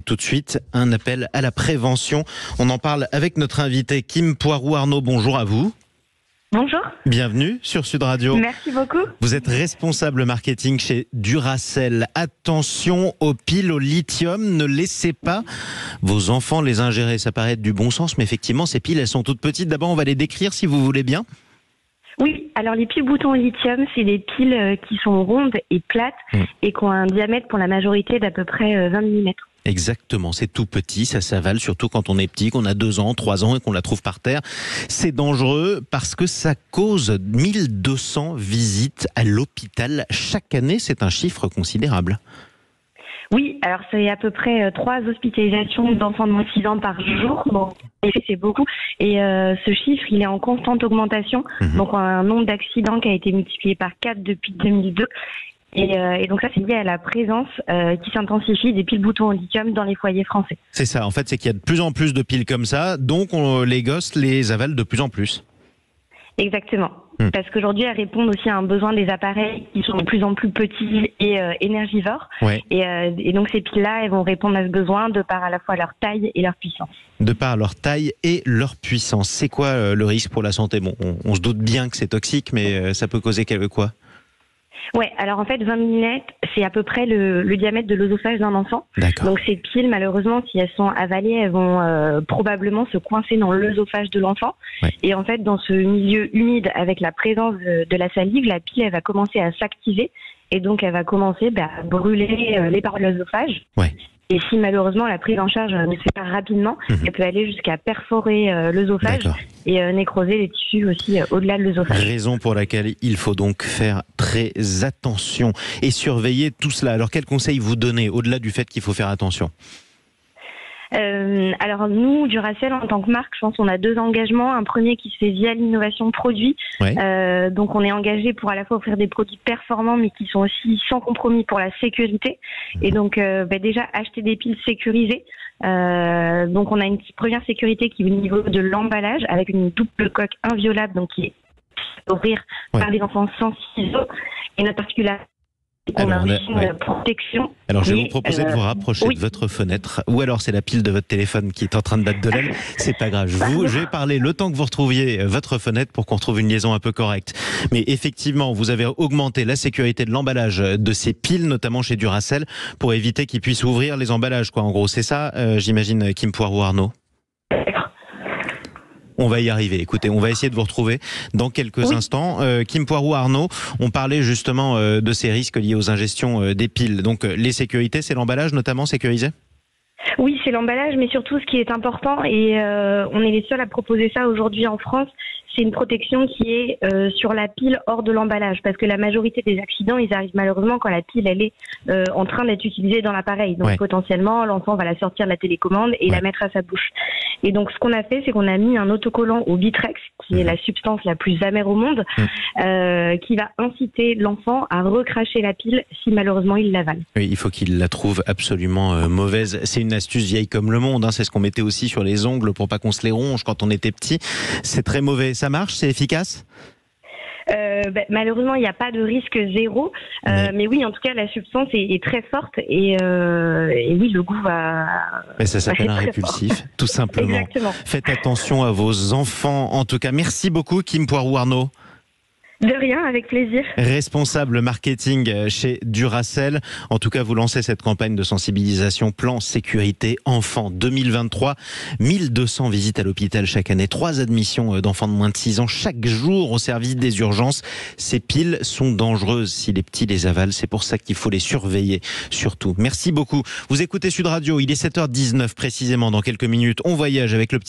tout de suite un appel à la prévention. On en parle avec notre invité Kim Poirou-Arnaud. Bonjour à vous. Bonjour. Bienvenue sur Sud Radio. Merci beaucoup. Vous êtes responsable marketing chez Duracell. Attention aux piles au lithium, ne laissez pas vos enfants les ingérer. Ça paraît être du bon sens, mais effectivement, ces piles, elles sont toutes petites. D'abord, on va les décrire si vous voulez bien. Oui, alors les piles boutons au lithium, c'est des piles qui sont rondes et plates et qui ont un diamètre pour la majorité d'à peu près 20 mm. Exactement, c'est tout petit, ça s'avale, surtout quand on est petit, qu'on a 2 ans, 3 ans et qu'on la trouve par terre. C'est dangereux parce que ça cause 1200 visites à l'hôpital chaque année, c'est un chiffre considérable. Oui, alors c'est à peu près 3 hospitalisations d'enfants de moins de 6 ans par jour. Bon, en effet, c'est beaucoup. Et ce chiffre, il est en constante augmentation. Donc, un nombre d'accidents qui a été multiplié par 4 depuis 2002. Et donc ça, c'est lié à la présence qui s'intensifie des piles boutons au lithium dans les foyers français. C'est ça, en fait, c'est qu'il y a de plus en plus de piles comme ça, donc les gosses les avalent de plus en plus. Exactement. Parce qu'aujourd'hui, elles répondent aussi à un besoin des appareils qui sont de plus en plus petits et énergivores. Ouais. Et donc ces piles-là, elles vont répondre à ce besoin de par à la fois leur taille et leur puissance. De par leur taille et leur puissance. C'est quoi le risque pour la santé? Bon, on se doute bien que c'est toxique, mais ça peut causer quoi? Ouais, alors en fait, 20 mm, c'est à peu près le diamètre de l'œsophage d'un enfant. D'accord. Donc ces piles, malheureusement, si elles sont avalées, elles vont probablement se coincer dans l'œsophage de l'enfant. Ouais. Et en fait, dans ce milieu humide, avec la présence de la salive, la pile, elle va commencer à s'activer. Et donc, elle va commencer à brûler les parois de l'œsophage. Ouais. Et si malheureusement la prise en charge ne se fait pas rapidement, elle peut aller jusqu'à perforer l'œsophage et nécroser les tissus aussi au-delà de l'œsophage. Raison pour laquelle il faut donc faire très attention et surveiller tout cela. Alors quels conseils vous donnez au-delà du fait qu'il faut faire attention? Alors nous, Duracell, en tant que marque, je pense qu'on a 2 engagements. Un premier qui se fait via l'innovation de produits. Ouais. Donc on est engagé pour à la fois offrir des produits performants, mais qui sont aussi sans compromis pour la sécurité. Et donc déjà acheter des piles sécurisées. Donc on a une première sécurité qui est au niveau de l'emballage avec une double coque inviolable, donc qui est ouvrir par les enfants sans ciseaux. Et notre particularité, on a aussi une protection. Alors je vais vous proposer de vous rapprocher de votre fenêtre, ou alors c'est la pile de votre téléphone qui est en train de battre de l'aile, c'est pas grave. Je vais parler le temps que vous retrouviez votre fenêtre pour qu'on retrouve une liaison un peu correcte. Mais effectivement, vous avez augmenté la sécurité de l'emballage de ces piles, notamment chez Duracell, pour éviter qu'ils puissent ouvrir les emballages, En gros, c'est ça, j'imagine, Kim Poirou-Arnaud. On va y arriver. Écoutez, on va essayer de vous retrouver dans quelques instants. Kim Poirou-Arnaud, on parlait justement de ces risques liés aux ingestions des piles. Donc les sécurités, c'est l'emballage notamment sécurisé ? Oui, c'est l'emballage, mais surtout ce qui est important, et on est les seuls à proposer ça aujourd'hui en France, c'est une protection qui est sur la pile hors de l'emballage, parce que la majorité des accidents, ils arrivent malheureusement quand la pile elle est en train d'être utilisée dans l'appareil. Donc potentiellement, l'enfant va la sortir de la télécommande et la mettre à sa bouche. Et donc ce qu'on a fait, c'est qu'on a mis un autocollant au Bitrex, qui est la substance la plus amère au monde, qui va inciter l'enfant à recracher la pile si malheureusement il l'avale. Oui, il faut qu'il la trouve absolument mauvaise. C'est une astuce vieille comme le monde, c'est ce qu'on mettait aussi sur les ongles pour pas qu'on se les ronge quand on était petit. C'est très mauvais. Ça marche, c'est efficace ? Malheureusement, il n'y a pas de risque zéro, mais oui, en tout cas, la substance est très forte et oui, le goût va... Mais ça s'appelle un répulsif, tout simplement. Exactement. Faites attention à vos enfants, en tout cas. Merci beaucoup, Kim Poirou-Arnaud. De rien, avec plaisir. Responsable marketing chez Duracell. En tout cas, vous lancez cette campagne de sensibilisation Plan Sécurité Enfants 2023. 1200 visites à l'hôpital chaque année, 3 admissions d'enfants de moins de 6 ans chaque jour au service des urgences. Ces piles sont dangereuses si les petits les avalent. C'est pour ça qu'il faut les surveiller, surtout. Merci beaucoup. Vous écoutez Sud Radio, il est 7h19 précisément. Dans quelques minutes, on voyage avec le petit